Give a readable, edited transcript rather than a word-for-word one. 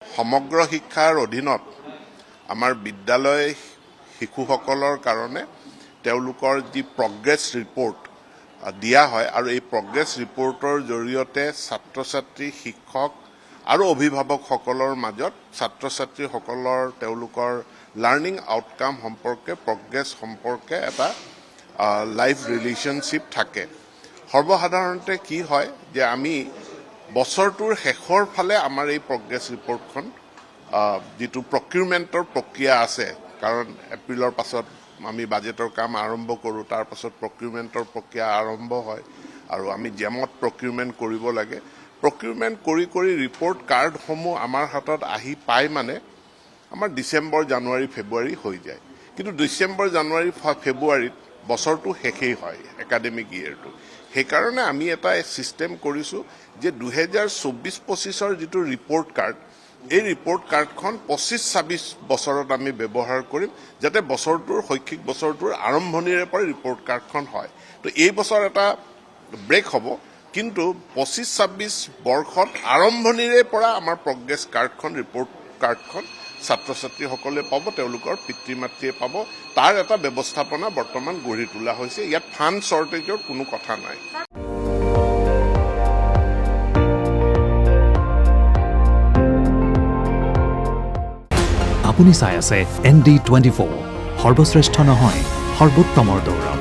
সমগ্ৰ শিক্ষাৰ অধীনত আমাৰ বিদ্যালয় শিশুসকলৰ কাৰণে তেওঁলোকৰ যি প্ৰগ্ৰেছ ৰিপৰ্ট দিয়া হয় আৰু এই প্ৰগ্ৰেছ ৰিপৰ্টৰ জৰিয়তে ছাত্ৰ-ছাত্ৰী শিক্ষক আৰু অভিভাৱকসকলৰ মাজত ছাত্ৰ-ছাত্ৰীসকলৰ তেওঁলোকৰ লাৰ্ণিং আউটকাম সম্পৰ্কে প্ৰগ্ৰেছ সম্পৰ্কে এটা লাইভ ৰিলেশ্যনশ্বিপ থাকে। সৰ্বসাধাৰণতে কি হয় যে আমি বছৰটোৰ শেষৰ ফালে আমাৰ এই প্ৰগ্ৰেছ ৰিপৰ্টখন যিটো প্ৰকিউৰমেণ্টৰ প্ৰক্ৰিয়া আছে, কাৰণ এপ্ৰিলৰ পাছত আমি বাজেটৰ কাম আৰম্ভ কৰোঁ, তাৰ পাছত প্ৰকিউৰমেণ্টৰ প্ৰক্ৰিয়া আৰম্ভ হয় আৰু আমি জেমত প্ৰকিউৰমেণ্ট কৰিব লাগে। প্ৰকিউৰমেণ্ট কৰি কৰি ৰিপৰ্ট কাৰ্ডসমূহ আমাৰ হাতত আহি পায় মানে আমাৰ ডিচেম্বৰ, জানুৱাৰী, ফেব্ৰুৱাৰী হৈ যায়। কিন্তু ডিচেম্বৰ, জানুৱাৰী, ফেব্ৰুৱাৰীত বছৰটো শেষেই হয় একাডেমিক ইয়েৰটো। সেইকাৰণে আমি এটা ছিষ্টেম কৰিছোঁ যে 2024-25 যিটো ৰিপৰ্ট কাৰ্ড, এই ৰিপৰ্ট কাৰ্ডখন 25-26 বছৰত আমি ব্যৱহাৰ কৰিম, যাতে বছৰটোৰ শৈক্ষিক বছৰটোৰ আৰম্ভণিৰে পৰা ৰিপৰ্ট কাৰ্ডখন হয়। তো এই বছৰ এটা ব্ৰেক হ'ব, কিন্তু 25-26 বৰ্ষত আৰম্ভণিৰে পৰা আমাৰ প্ৰগ্ৰেছ কাৰ্ডখন, ৰিপৰ্ট কাৰ্ডখন ছাত্ৰ-ছাত্ৰীসকলে পাব, তেওঁলোকৰ পিতৃ মাতৃয়ে পাব। তাৰ এটা ব্যৱস্থাপনা বৰ্তমান গঢ়ি তোলা হৈছে। ইয়াত ফাণ্ড শ্বৰ্টেজৰ কোনো কথা নাই। আপুনি চাই আছে ND24, সৰ্বশ্ৰেষ্ঠ নহয় সৰ্বোত্তমৰ দৌৰ।